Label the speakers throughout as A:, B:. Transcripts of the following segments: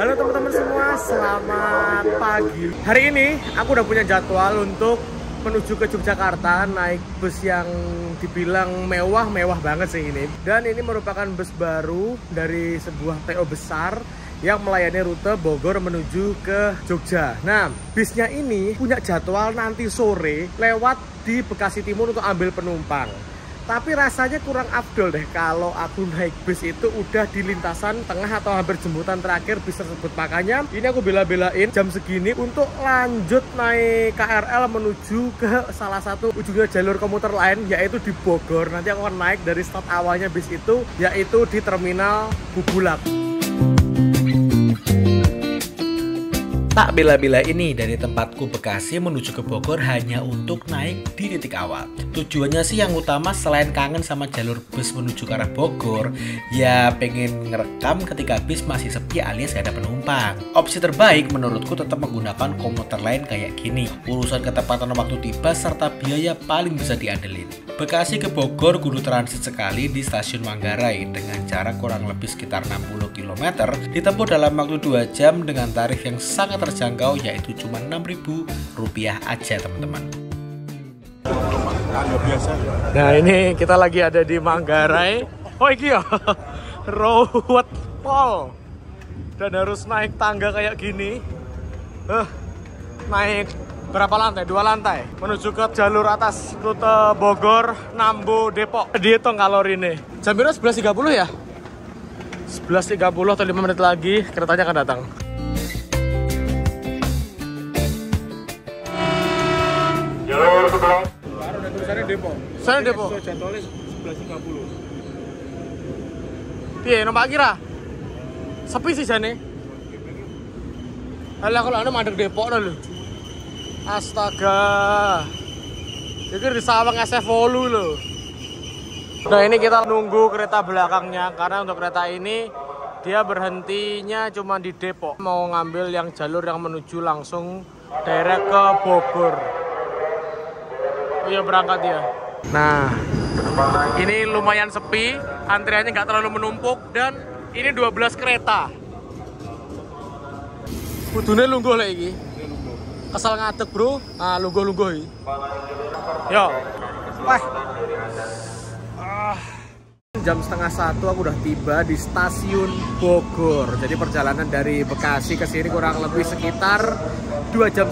A: Halo teman-teman semua, selamat pagi. Hari ini aku udah punya jadwal untuk menuju ke Yogyakarta naik bus yang dibilang mewah banget sih ini. Dan ini merupakan bus baru dari sebuah TO besar yang melayani rute Bogor menuju ke Jogja. Nah, bisnya ini punya jadwal nanti sore lewat di Bekasi Timur untuk ambil penumpang. Tapi rasanya kurang afdol deh kalau aku naik bus itu udah di lintasan tengah atau hampir jemputan terakhir bis tersebut. Makanya ini aku bela-belain jam segini untuk lanjut naik KRL menuju ke salah satu ujungnya jalur komuter lain, yaitu di Bogor. Nanti aku akan naik dari start awalnya bis itu, yaitu di Terminal Bubulak.
B: Tak bela-bela ini dari tempatku Bekasi menuju ke Bogor hanya untuk naik di titik awal. Tujuannya sih yang utama selain kangen sama jalur bus menuju ke arah Bogor, ya pengen ngerekam ketika bis masih sepi alias gak ada penumpang. Opsi terbaik menurutku tetap menggunakan komuter lain kayak gini. Urusan ketepatan waktu tiba serta biaya paling bisa diandelin. Bekasi ke Bogor kudu transit sekali di stasiun Manggarai dengan jarak kurang lebih sekitar 60 km, ditempuh dalam waktu 2 jam dengan tarif yang sangat terjangkau, yaitu cuma Rp6.000 aja teman-teman.
A: Nah, ini kita lagi ada di Manggarai. Oh iki ya, road pol. Dan harus naik tangga kayak gini. Naik berapa lantai? 2 lantai menuju ke jalur atas rute Bogor, Nambo, Depok. Dihitung kalori ini. Jam berapa? 11.30 ya? 11.30 atau 5 menit lagi keretanya akan datang.
C: Jalur sebelah.
A: Baru ada tulisannya Depok. Sana Depok. Jadwalnya 11.30. Piye numpak kira? Sepi sih jane. Alah kalau ana mandek Depok lho. Astaga. Iki di Sawang SF Wolu lho. Nah, ini kita nunggu kereta belakangnya karena untuk kereta ini dia berhentinya cuma di Depok. Mau ngambil yang jalur yang menuju langsung direct ke Bogor. Iya, berangkat ya. Nah, ini lumayan sepi, antriannya nggak terlalu menumpuk dan ini 12 kereta. Kudune lungguh lek iki. Kesel ngadeg, Bro. Ah, lungguh-lungguh iki. Yo. Wah. Jam setengah 1 aku udah tiba di stasiun Bogor. Jadi perjalanan dari Bekasi ke sini kurang lebih sekitar 2,5 jam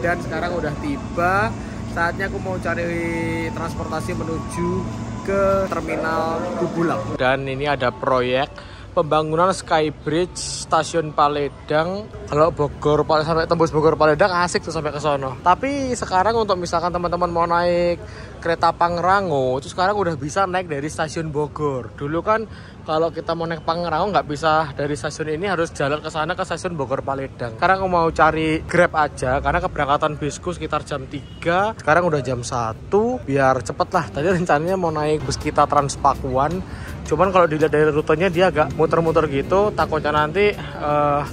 A: dan sekarang udah tiba. Saatnya aku mau cari transportasi menuju ke Terminal Bubulak. Dan ini ada proyek pembangunan Skybridge Stasiun Paledang. Kalau Bogor sampai tembus Bogor Paledang asik tuh sampai ke sono. Tapi sekarang untuk misalkan teman-teman mau naik kereta Pangrango, itu sekarang udah bisa naik dari stasiun Bogor. Dulu kan kalau kita mau naik Pangrango nggak bisa dari stasiun ini, harus jalan ke sana ke stasiun Bogor Paledang. Sekarang aku mau cari Grab aja karena keberangkatan bisku sekitar jam 3. Sekarang udah jam 1 biar cepet lah. Tadi rencananya mau naik bus kita Transpakuan. Cuman kalau dilihat dari rutenya dia agak muter-muter gitu, takutnya nanti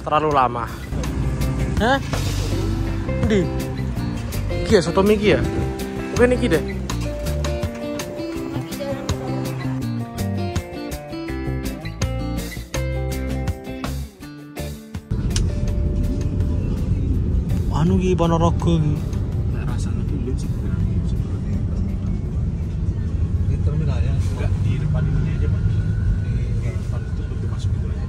A: terlalu lama. Hah? Di? Iki ya, soto miki ya? Mungkin iki deh. Anu ki Ponorogo ki.
C: Nek rasanya kulit sebenarnya seperti ini terminalnya enggak di depan ini aja, Pak. Di depan itu pintu masuk itu aja.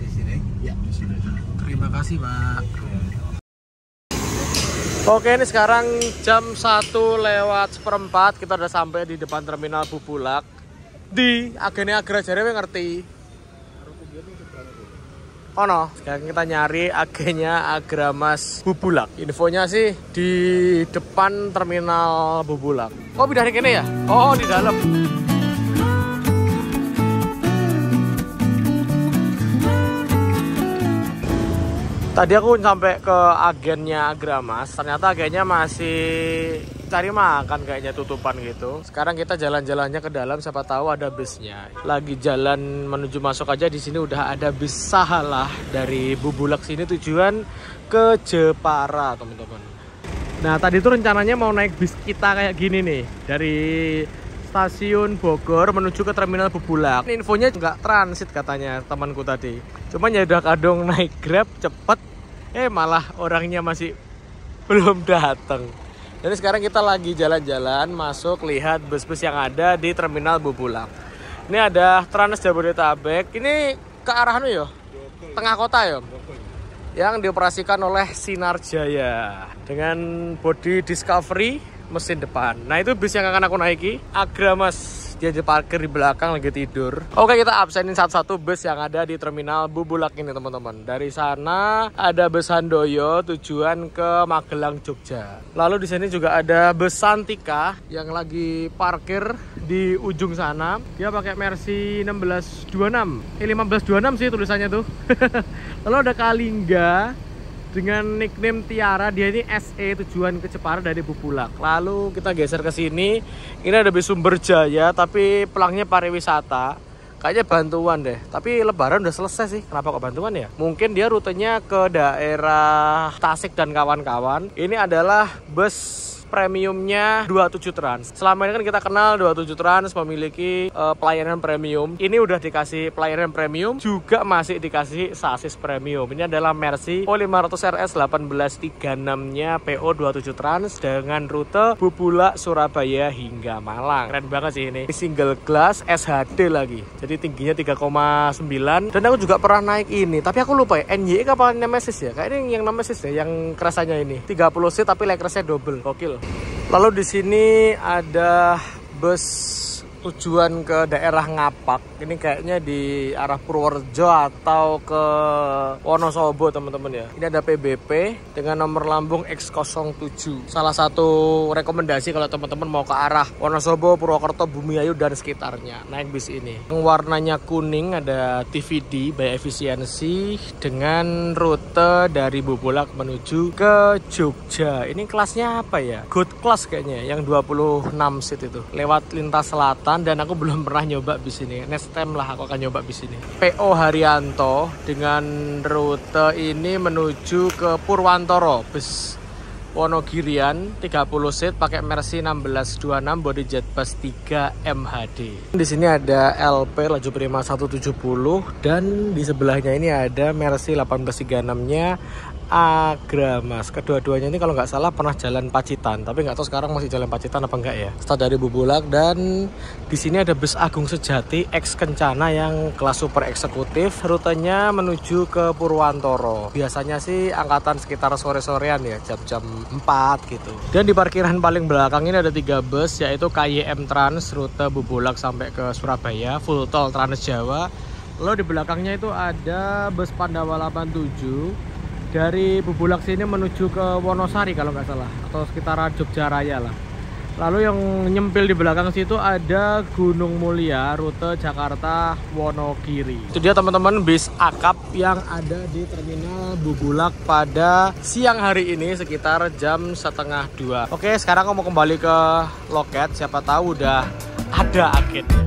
C: Di sini? Ya, di sini.
A: Terima kasih, Pak. Oke, ini sekarang jam 1:04 kita udah sampai di depan Terminal Bubulak. Di agennya Agra Jare ngerti. Oh no, sekarang kita nyari agennya Agramas Bubulak. Infonya sih di depan Terminal Bubulak. Oh, pindah ke ini ya? Oh, di dalam. Tadi aku sampai ke agennya Agramas, ternyata agennya masih cari makan kayaknya, tutupan gitu. Sekarang kita jalan-jalannya ke dalam, siapa tahu ada busnya. Lagi jalan menuju masuk aja, di sini udah ada bis Sahalah dari Bubulak sini tujuan ke Jepara, teman-teman. Nah, tadi tuh rencananya mau naik bis kita kayak gini nih, dari stasiun Bogor menuju ke terminal Bubulak. Ini infonya nggak transit katanya temanku tadi. Cuma ya udah kadung naik Grab cepet, malah orangnya masih belum datang. Jadi sekarang kita lagi jalan-jalan masuk lihat bus-bus yang ada di terminal Bubulak. Ini ada Trans Jabodetabek. Ini ke arah ya? Tengah kota ya? Yang dioperasikan oleh Sinar Jaya dengan body Discovery mesin depan. Nah itu bis yang akan aku naiki. Agramas, dia parkir di belakang lagi tidur. Oke, kita absenin satu-satu bus yang ada di terminal Bubulak ini teman-teman. Dari sana ada bus Handoyo tujuan ke Magelang, Jogja. Lalu di sini juga ada bus Santika yang lagi parkir di ujung sana. Dia pakai Mercy 1626. 1526 sih tulisannya tuh. Lalu ada Kalingga dengan nickname Tiara, dia ini SE tujuan ke Jepara dari Bubulak. Lalu kita geser ke sini. Ini ada bis Sumber Jaya tapi pelangnya pariwisata. Kayaknya bantuan deh. Tapi lebaran udah selesai sih. Kenapa kok bantuan ya? Mungkin dia rutenya ke daerah Tasik dan kawan-kawan. Ini adalah bus premiumnya 27 Trans. Selama ini kan kita kenal 27 Trans memiliki pelayanan premium. Ini udah dikasih pelayanan premium, juga masih dikasih sasis premium. Ini adalah Mercy O500 RS 1836-nya PO 27 Trans dengan rute Bubulak, Surabaya hingga Malang. Keren banget sih ini. Single glass SHD lagi. Jadi tingginya 3,9. Dan aku juga pernah naik ini, tapi aku lupa ya. NY kapal Nemesis ya. Kayaknya yang Nemesis ya, yang kerasannya ini. 30 seat tapi lekersnya double. Gokil. Lalu di sini ada bus tujuan ke daerah Ngapak. Ini kayaknya di arah Purworejo atau ke Wonosobo teman-teman ya. Ini ada PBP dengan nomor lambung X07. Salah satu rekomendasi kalau teman-teman mau ke arah Wonosobo, Purwokerto, Bumiayu dan sekitarnya, naik bis ini. Yang warnanya kuning ada TVD by Efisiensi dengan rute dari Bubulak menuju ke Jogja. Ini kelasnya apa ya? Good class kayaknya, yang 26 seat itu. Lewat lintas selatan. Dan aku belum pernah nyoba bis ini. Next time lah aku akan nyoba bis ini. PO Haryanto dengan rute ini menuju ke Purwantoro. Bus Wonogirian 30 seat pakai Mercy 1626 body jet bus 3 MHD. Di sini ada LP laju prima 170 dan di sebelahnya ini ada Mercy 1836-nya Agramas. Kedua-duanya ini kalau nggak salah pernah jalan Pacitan, tapi nggak tahu sekarang masih jalan Pacitan apa enggak ya. Start dari Bubulak. Dan di sini ada bus Agung Sejati X Kencana yang kelas super eksekutif, rutenya menuju ke Purwantoro. Biasanya sih angkatan sekitar sore-sorean ya, jam-jam 4 gitu. Dan di parkiran paling belakang ini ada 3 bus, yaitu KYM Trans rute Bubulak sampai ke Surabaya, full tol Trans Jawa. Lalu di belakangnya itu ada bus Pandawa 87 dari Bubulak sini menuju ke Wonosari kalau nggak salah, atau sekitaran Jogja Raya lah. Lalu yang nyempil di belakang situ ada Gunung Mulia rute Jakarta Wonogiri. Itu dia teman-teman bis akap yang ada di terminal Bubulak pada siang hari ini sekitar jam 1:30. Oke, sekarang aku mau kembali ke loket, siapa tahu udah ada agennya.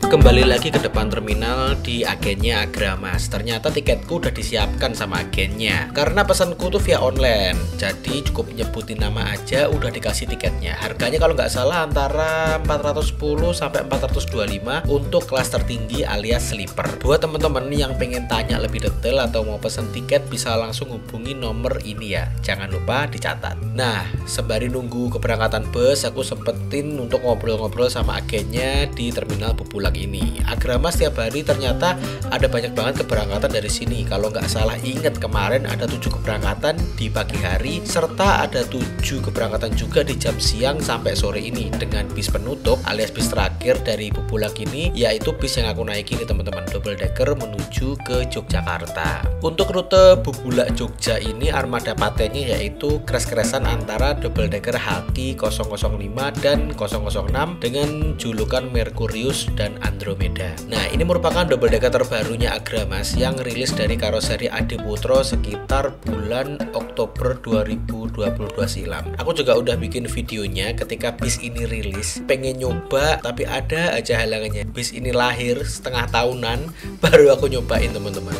B: Kembali lagi ke depan terminal di agennya Agramas. Ternyata tiketku udah disiapkan sama agennya. Karena pesanku tuh via online, jadi cukup nyebutin nama aja udah dikasih tiketnya. Harganya kalau nggak salah antara 410 sampai 425 untuk kelas tertinggi alias sleeper. Buat temen-temen yang pengen tanya lebih detail atau mau pesan tiket bisa langsung hubungi nomor ini ya. Jangan lupa dicatat. Nah, sembari nunggu keberangkatan bus, aku sempetin untuk ngobrol-ngobrol sama agennya di terminal Bubulak ini. Agramas setiap hari ternyata ada banyak banget keberangkatan dari sini. Kalau nggak salah ingat kemarin ada 7 keberangkatan di pagi hari, serta ada 7 keberangkatan juga di jam siang sampai sore ini dengan bis penutup alias bis terakhir dari Bubulak ini, yaitu bis yang aku naiki ini teman-teman, double decker menuju ke Yogyakarta. Untuk rute Bubulak Jogja ini armada patennya yaitu crash-crashan antara double decker Haki 005 dan 006 dengan julukan Mercurius dan Andromeda. Nah, ini merupakan double decker terbarunya Agramas yang rilis dari karoseri Adi Putro sekitar bulan Oktober 2022 silam. Aku juga udah bikin videonya ketika bis ini rilis, pengen nyoba tapi ada aja halangannya. Bis ini lahir setengah tahunan baru aku nyobain teman-teman.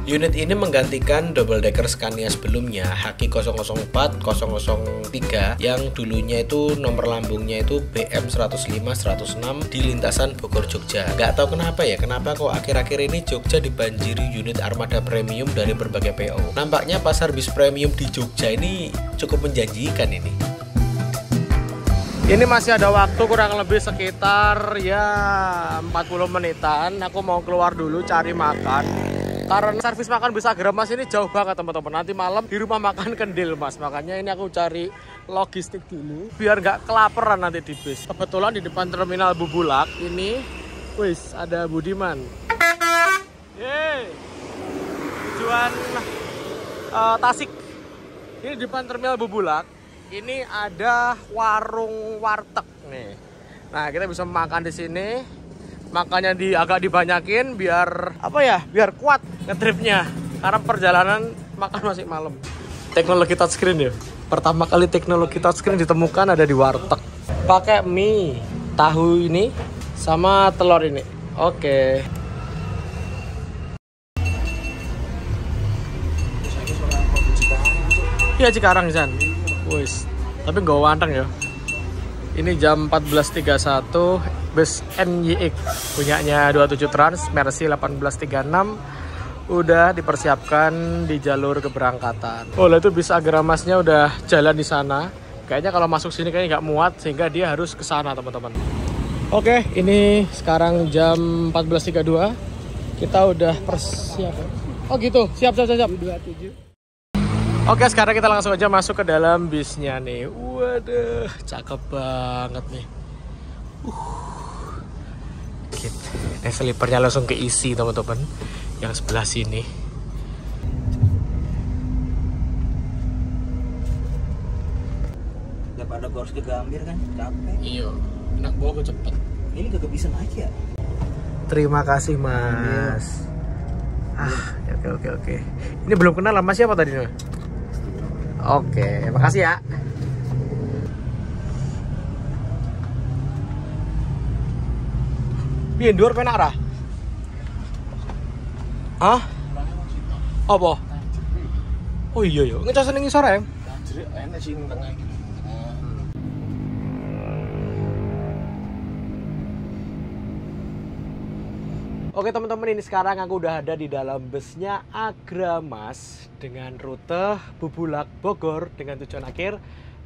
B: Unit ini menggantikan double decker Scania sebelumnya, HQ 004 003 yang dulunya itu nomor lambungnya itu BM 105 106 di lintasan Bogor Jogja. Gak tahu kenapa ya, kenapa kok akhir-akhir ini Jogja dibanjiri unit armada premium dari berbagai PO. Nampaknya pasar bis premium di Jogja ini cukup menjanjikan ini.
A: Ini masih ada waktu kurang lebih sekitar ya 40 menitan. Aku mau keluar dulu cari makan. Karena servis makan bis Agramas ini jauh banget teman-teman. Nanti malam di rumah makan Kendil Mas. Makanya ini aku cari logistik dulu biar nggak kelaparan nanti di bis. Kebetulan di depan terminal Bubulak ini, wis ada Budiman. Yeay. Tujuan Tasik. Ini di depan terminal Bubulak. Ini ada warung warteg nih. Nah, kita bisa makan di sini. Makannya agak dibanyakin biar apa ya? Biar kuat ngetripnya. Karena perjalanan makan masih malam. Teknologi touchscreen ya. Pertama kali teknologi touchscreen ditemukan ada di warteg. Pakai mie, tahu ini sama telur ini. Oke. Iya Cikarang San. Wis. Tapi nggak wanteng ya. Ini jam 14.31 bus NYX punyanya 27 Trans Mercy 1836 udah dipersiapkan di jalur keberangkatan. Oh, lah itu bis Agramasnya udah jalan di sana. Kayaknya kalau masuk sini kayaknya nggak muat sehingga dia harus ke sana teman-teman. Oke, ini sekarang jam 14.32. Kita udah persiapan. Oh gitu, siap. 27. Oke, sekarang kita langsung aja masuk ke dalam bisnya nih. Waduh, cakep banget nih. Gitu. Ini selipernya langsung keisi teman-teman. Yang sebelah sini.
D: Daripada gue harus ke Gambir kan, capek.
A: Iya, enak bawa cepet.
D: Ini kagak bisa naik ya?
A: Terima kasih Mas. Oke. Ini belum kenal sama siapa tadi nih? Oke, makasih ya. Piye ndur penak ra? Hah? Apa? Oh iya yo, ngecas ning ngisor ya.
C: Enak sih tengah iki.
A: Oke teman-teman, ini sekarang aku udah ada di dalam busnya Agramas dengan rute Bubulak Bogor dengan tujuan akhir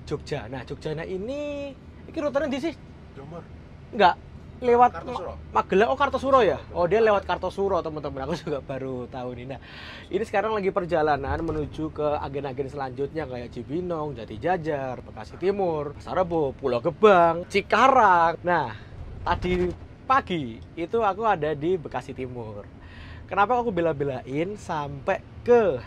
A: Jogja. Nah, Jogja ini rutenya di sih?
C: Jomor.
A: Enggak, lewat
C: Kartosuro.
A: Magelang. Oh, Kartosuro ya? Oh, dia lewat Kartosuro teman-teman. Aku juga baru tahu nih. Nah, ini sekarang lagi perjalanan menuju ke agen-agen selanjutnya kayak Cibinong, Jatijajar, Bekasi Timur, Pasar Rebo, Pulau Gebang, Cikarang. Nah, tadi pagi itu aku ada di Bekasi Timur. Kenapa aku bela-belain sampai ke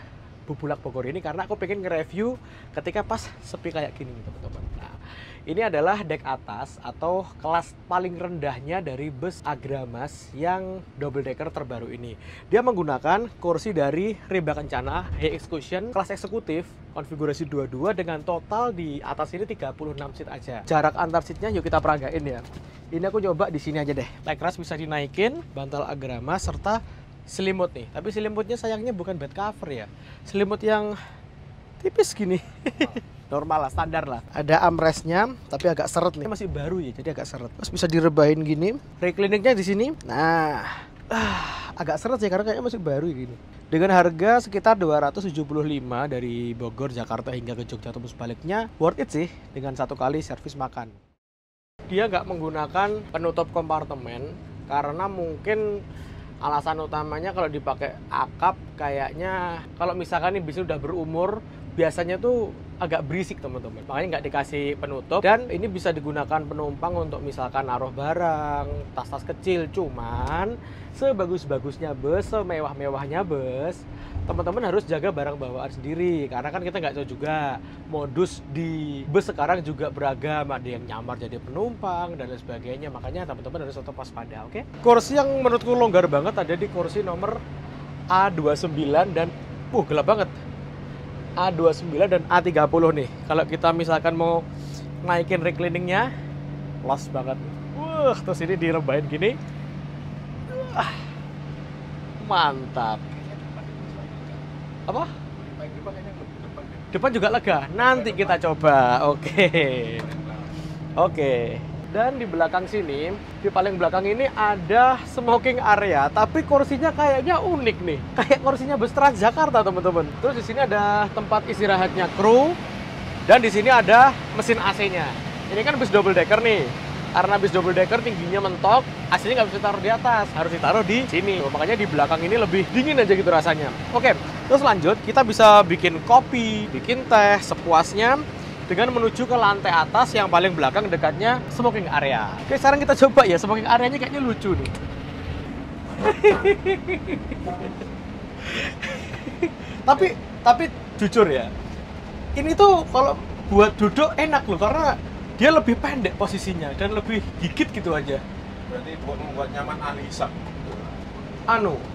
A: Bubulak Bogor ini? Karena aku pengen nge-review ketika pas sepi kayak gini teman-teman. Nah, ini adalah dek atas atau kelas paling rendahnya dari bus Agramas yang double decker terbaru ini. Dia menggunakan kursi dari Rimba Kencana HX Cushion kelas eksekutif konfigurasi 22 dengan total di atas ini 36 seat aja. Jarak antar seatnya yuk kita peragain ya. Ini aku coba di sini aja deh. Legroom bisa dinaikin, bantal Agramas serta selimut nih. Tapi selimutnya sayangnya bukan bed cover ya. Selimut yang tipis gini. Normal lah, standar lah. Ada armrestnya, tapi agak seret nih. Masih baru ya, jadi agak seret. Terus bisa direbahin gini. Recliningnya di sini. Nah, agak seret sih karena kayaknya masih baru gini. Dengan harga sekitar 275 dari Bogor, Jakarta hingga ke Jogja atau sebaliknya, worth it sih dengan satu kali servis makan. Dia nggak menggunakan penutup kompartemen karena mungkin alasan utamanya kalau dipakai akap kayaknya kalau misalkan ini bis udah berumur biasanya tuh agak berisik teman-teman, makanya nggak dikasih penutup. Dan ini bisa digunakan penumpang untuk misalkan naruh barang, tas-tas kecil. Cuman sebagus-bagusnya bus, semewah-mewahnya bus, teman-teman harus jaga barang bawaan sendiri karena kan kita nggak tahu juga modus di bus sekarang juga beragam, ada yang nyamar jadi penumpang dan lain sebagainya. Makanya teman-teman harus tetap waspada. Oke? Kursi yang menurutku longgar banget ada di kursi nomor A29 dan gelap banget. A29 dan A30 nih. Kalau kita misalkan mau naikin recliningnya, los banget. Terus ini direbahin gini. Mantap. Apa?
C: Paling depan kayaknya depan deh.
A: Depan juga lega. Nanti kita coba. Oke. Oke. Dan di belakang sini, di paling belakang ini ada smoking area, tapi kursinya kayaknya unik nih. Kayak kursinya bus Transjakarta, teman-teman. Terus di sini ada tempat istirahatnya kru dan di sini ada mesin AC-nya. Ini kan bus double decker nih. Karena bis double decker tingginya mentok, AC-nya nggak bisa ditaruh di atas, harus ditaruh di sini. Makanya di belakang ini lebih dingin aja gitu rasanya. Oke, terus lanjut, kita bisa bikin kopi, bikin teh sepuasnya dengan menuju ke lantai atas yang paling belakang dekatnya smoking area. Oke, sekarang kita coba ya, smoking areanya kayaknya lucu nih. tapi jujur ya, ini tuh kalau buat duduk enak loh, karena dia lebih pendek posisinya dan lebih gigit gitu aja.
C: Berarti buat membuat nyaman ahli hisap.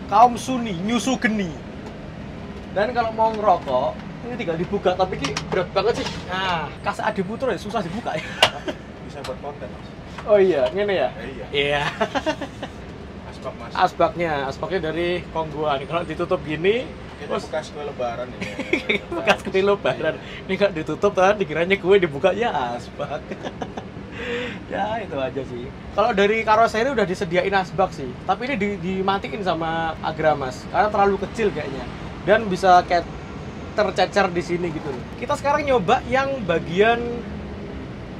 A: Kaum Sunni, nyusu geni. Dan kalau mau ngerokok, ini tinggal dibuka, tapi ini berat banget sih. Nah, kas Adi Putra ya susah dibuka ya.
C: Bisa buat konten, Mas.
A: Oh iya, ini ya?
C: Iya.
A: Iya.
C: Asbak, Mas.
A: Asbaknya dari Kongguan. Kalau ditutup gini,
C: Ini bekas kue lebaran ini.
A: bekas kue lebaran. Ini kalau ditutup kan dikiranya kue, dibuka ya asbak. Ya itu aja sih. Kalau dari karoseri udah disediain asbak sih, tapi ini dimatiin sama Agramas karena terlalu kecil kayaknya dan bisa kayak tercecer di sini gitu. Kita sekarang nyoba yang bagian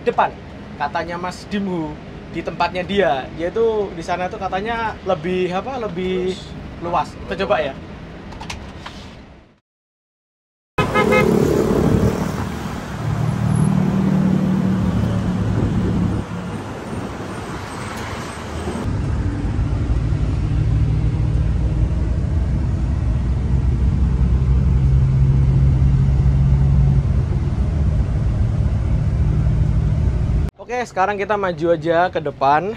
A: depan. Katanya Mas Dimhu di tempatnya dia, yaitu di sana tuh katanya lebih luas. Kita coba ya. Oke, sekarang kita maju aja ke depan.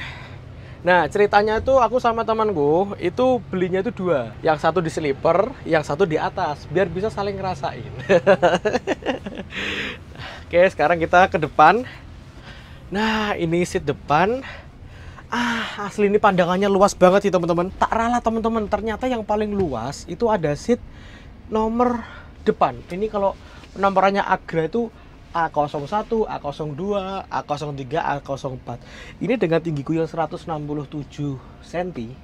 A: Nah, ceritanya tuh aku sama temanku itu belinya itu dua. Yang satu di sleeper, yang satu di atas, biar bisa saling ngerasain. Oke, sekarang kita ke depan. Nah, ini seat depan. Asli ini pandangannya luas banget sih, teman-teman. Tak ralah, teman-teman. Ternyata yang paling luas itu ada seat nomor depan. Ini kalau nomornya Agra itu A01, A02, A03, A04. Ini dengan tinggiku yang 167 cm,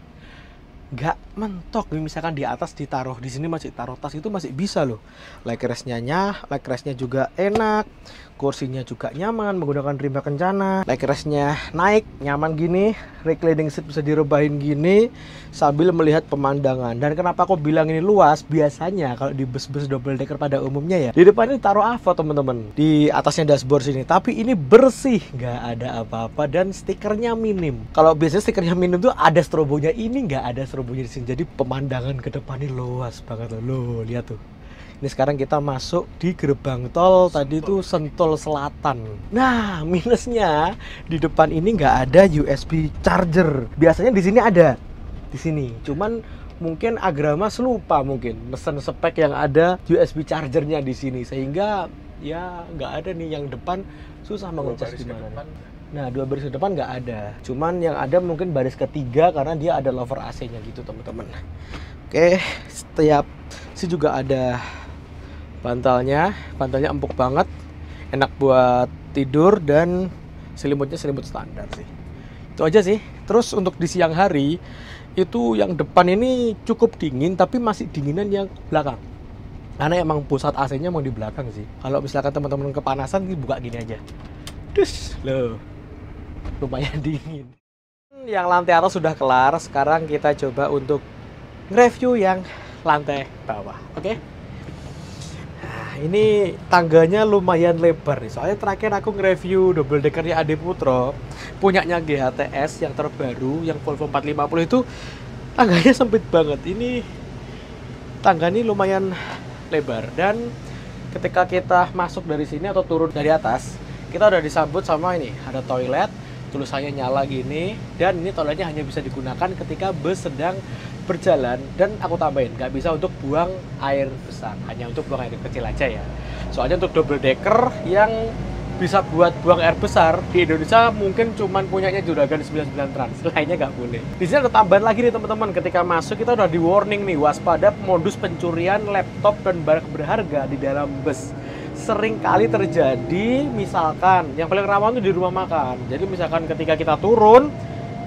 A: nggak mentok. Misalkan di atas ditaruh, di sini masih taruh tas, itu masih bisa loh. Leg restnya juga enak, kursinya juga nyaman, menggunakan rimba kencana. Leg restnya naik, nyaman gini, reclining seat bisa direbahin gini sambil melihat pemandangan. Dan kenapa aku bilang ini luas? Biasanya kalau di bus-bus double decker pada umumnya ya, di depan ini taruh AVO, teman-teman, di atasnya dashboard sini. Tapi ini bersih, nggak ada apa-apa dan stikernya minim. Kalau biasanya stikernya minim tuh ada strobonya, ini nggak ada strobonya di sini. Jadi pemandangan ke depan ini luas banget loh. Lihat tuh. Ini sekarang kita masuk di gerbang tol tadi itu Sentul Selatan. Nah, minusnya di depan ini nggak ada USB charger. Biasanya di sini ada, di sini. Cuman mungkin Agramas lupa mungkin mesen spek yang ada USB chargernya di sini, sehingga ya nggak ada nih yang depan. Susah mau ngecas di mana. Nah, dua baris ke depan nggak ada. Cuman yang ada mungkin baris ketiga karena dia ada lover AC-nya gitu, teman-teman. Oke, setiap sih juga ada bantalnya empuk banget, enak buat tidur dan selimutnya selimut standar sih. Itu aja sih. Terus untuk di siang hari itu yang depan ini cukup dingin, tapi masih dinginan yang belakang. Karena emang pusat AC-nya mau di belakang sih. Kalau misalkan teman-teman kepanasan, dibuka gini aja. Dus, loh. Lumayan dingin. Yang lantai atas sudah kelar, sekarang kita coba untuk nge-review yang lantai bawah. Oke? Nah, ini tangganya lumayan lebar nih. Soalnya terakhir aku nge-review double deckernya Adi Putra, punyanya GHTS yang terbaru, yang Volvo 450 itu tangganya sempit banget. Ini tangga ini lumayan lebar, dan ketika kita masuk dari sini atau turun dari atas, kita udah disambut sama ini, ada toilet, tulisannya nyala gini, dan ini toiletnya hanya bisa digunakan ketika bus sedang berjalan. Dan aku tambahin, nggak bisa untuk buang air besar, hanya untuk buang air kecil aja ya. Soalnya untuk double decker yang bisa buat buang air besar di Indonesia mungkin cuman punyanya Juragan 99 Trans, lainnya nggak boleh. Di sini ada tambahan lagi nih teman-teman, ketika masuk kita udah di warning nih, waspada modus pencurian laptop dan barang berharga di dalam bus. Sering kali terjadi, misalkan yang paling rawan tuh di rumah makan. Jadi misalkan ketika kita turun,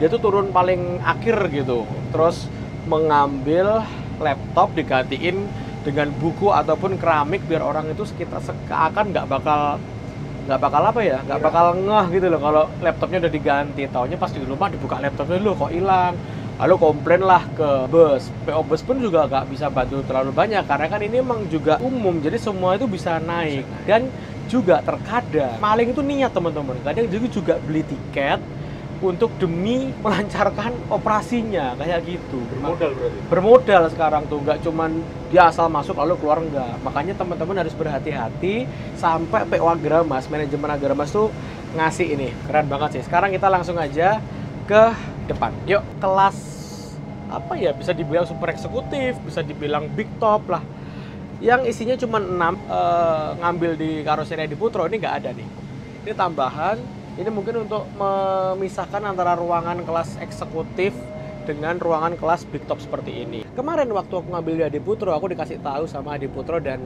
A: dia tuh turun paling akhir gitu, terus mengambil laptop digantiin dengan buku ataupun keramik biar orang itu sekitar seakan nggak bakal apa ya, nggak bakal ngeh gitu loh kalau laptopnya udah diganti. Taunya pas di rumah dibuka laptopnya dulu kok hilang, lalu komplain lah ke bus. PO bus pun juga nggak bisa bantu terlalu banyak karena kan ini emang juga umum, jadi semua itu bisa naik. Dan juga terkadang maling itu niat teman-teman, kadang juga beli tiket untuk demi melancarkan operasinya kayak gitu.
C: Bermodal berarti?
A: Bermodal sekarang tuh, nggak cuman dia asal masuk lalu keluar, enggak. Makanya teman-teman harus berhati-hati. Sampai PO Agramas, manajemen Agramas tuh ngasih ini, keren banget sih. Sekarang kita langsung aja ke depan. Yuk, kelas apa ya, bisa dibilang super eksekutif, bisa dibilang big top lah. Yang isinya cuma 6, ngambil di karoseri Adi Putro ini nggak ada nih. Ini tambahan. Ini mungkin untuk memisahkan antara ruangan kelas eksekutif dengan ruangan kelas big top seperti ini. Kemarin waktu aku ngambil di Adi Putro, aku dikasih tahu sama Adi Putro dan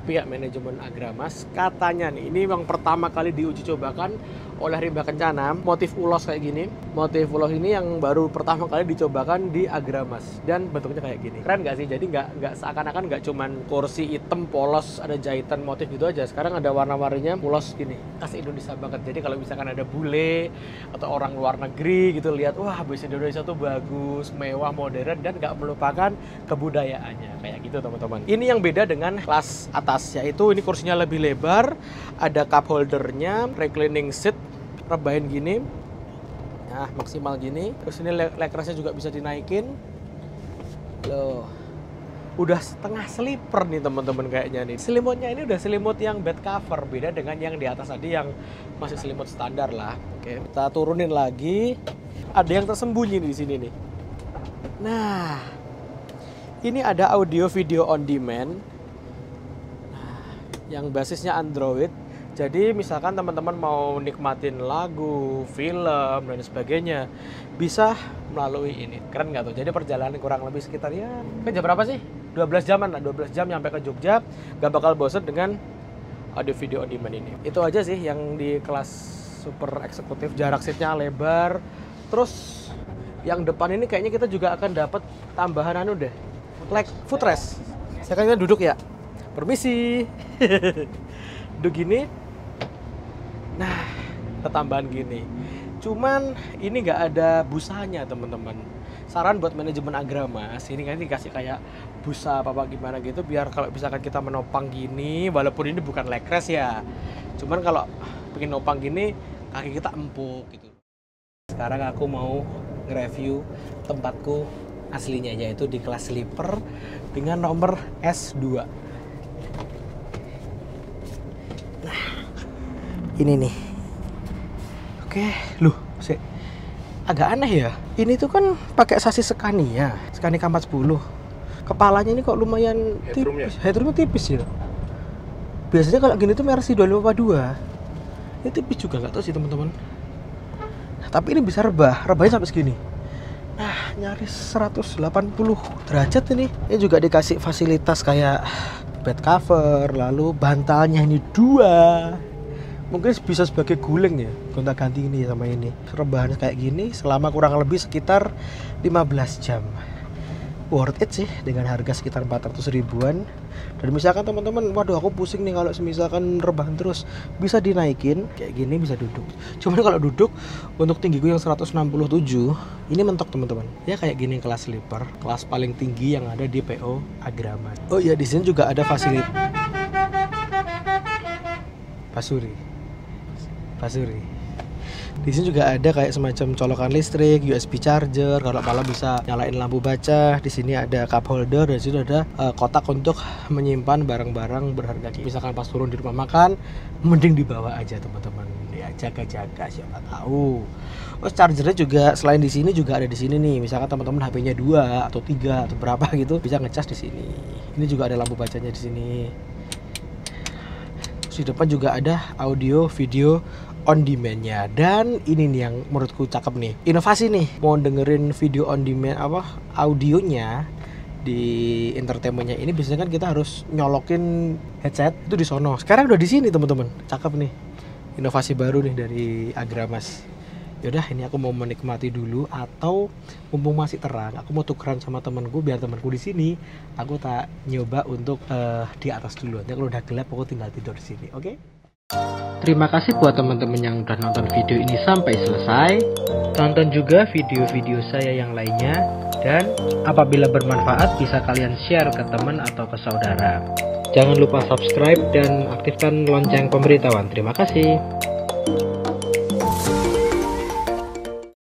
A: pihak manajemen Agramas, katanya nih, ini yang pertama kali diuji cobakan oleh Rimba Kencana, motif ulos kayak gini. Motif ulos ini yang baru pertama kali dicobakan di Agramas dan bentuknya kayak gini. Keren nggak sih? Jadi nggak seakan-akan nggak cuman kursi hitam polos ada jahitan motif gitu aja. Sekarang ada warna-warninya ulos gini, khas Indonesia banget. Jadi kalau misalkan ada bule atau orang luar negeri gitu lihat, wah bus Indonesia tuh bagus, mewah, modern dan nggak melupakan kebudayaannya kayak gitu teman-teman. Ini yang beda dengan kelas atas, yaitu ini kursinya lebih lebar, ada cup holdernya, reclining seat, rebahin gini, nah maksimal gini. Terus ini legrasnya juga bisa dinaikin. Loh, udah setengah sleeper nih teman-teman kayaknya nih. Selimutnya ini udah selimut yang bed cover, beda dengan yang di atas tadi yang masih selimut standar lah. Oke, kita turunin lagi. Ada yang tersembunyi di sini nih. Nah, ini ada audio video on demand yang basisnya Android. Jadi misalkan teman-teman mau nikmatin lagu, film, dan sebagainya, bisa melalui ini. Keren nggak tuh? Jadi perjalanan kurang lebih sekitar ya, jam berapa sih? 12 jaman lah, 12 jam nyampe ke Jogja. Gak bakal bosen dengan audio video on demand ini. Itu aja sih yang di kelas super eksekutif, jarak seatnya lebar. Terus yang depan ini kayaknya kita juga akan dapat tambahan anu deh, like footrest. Saya kan duduk ya. Permisi. Duduk gini. Nah, ketambahan gini. Cuman ini nggak ada busanya teman-teman. Saran buat manajemen Agramas, ini kan dikasih kayak busa apa gimana gitu, biar kalau misalkan kita menopang gini, walaupun ini bukan leg rest ya, cuman kalau pengen nopang gini kaki kita empuk gitu. Sekarang aku mau nge-review tempatku aslinya, yaitu di kelas sleeper dengan nomor S2. Nah, ini nih. Oke, loh, agak aneh ya. Ini tuh kan pakai sasis Scania K40. Kepalanya ini kok lumayan tipis. Headroomnya tipis ya. Biasanya kalau gini tuh Mercy 2542. Ini tipis juga, nggak tahu sih teman-teman. Nah, tapi ini bisa rebahnya sampai segini. Nah, nyaris 180 derajat ini. Ini juga dikasih fasilitas kayak bed cover, lalu bantalnya ini 2. Mungkin bisa sebagai guling ya, gonta-ganti ini sama ini. Rebahan kayak gini selama kurang lebih sekitar 15 jam. Worth it sih dengan harga sekitar 400 ribuan. Dan misalkan teman-teman, waduh aku pusing nih kalau misalkan rebahan terus, bisa dinaikin kayak gini, bisa duduk. Cuman kalau duduk untuk tinggiku yang 167, ini mentok teman-teman. Ya kayak gini kelas sleeper, kelas paling tinggi yang ada di PO Agramas. Oh iya, di sini juga ada fasilitas Pasuri. Di sini juga ada kayak semacam colokan listrik, USB charger. Kalau malam bisa nyalain lampu baca. Di sini ada cup holder, dan di sini ada kotak untuk menyimpan barang-barang berharga. Misalkan pas turun di rumah makan, mending dibawa aja teman-teman. Ya jaga-jaga, siapa tahu. Terus chargernya juga selain di sini juga ada di sini nih. Misalkan teman-teman HP-nya 2 atau 3 atau berapa gitu, bisa ngecas di sini. Ini juga ada lampu bacanya di sini. Terus di depan juga ada audio video on demand-nya. Dan ini nih yang menurutku cakep nih. Inovasi nih. Mau dengerin video on demand audionya di entertainment-nya ini biasanya kan kita harus nyolokin headset itu di sono. Sekarang udah di sini teman-teman. Cakep nih. Inovasi baru nih dari Agramas. Yaudah ini aku mau menikmati dulu, atau mumpung masih terang aku mau tukeran sama temanku biar temanku di sini. Aku tak nyoba untuk di atas dulu. Nanti kalau udah gelap aku tinggal tidur di sini. Oke? Terima kasih buat teman-teman yang udah nonton video ini sampai selesai. Tonton juga video-video saya yang lainnya, dan apabila bermanfaat bisa kalian share ke teman atau ke saudara. Jangan lupa subscribe dan aktifkan lonceng pemberitahuan. Terima kasih.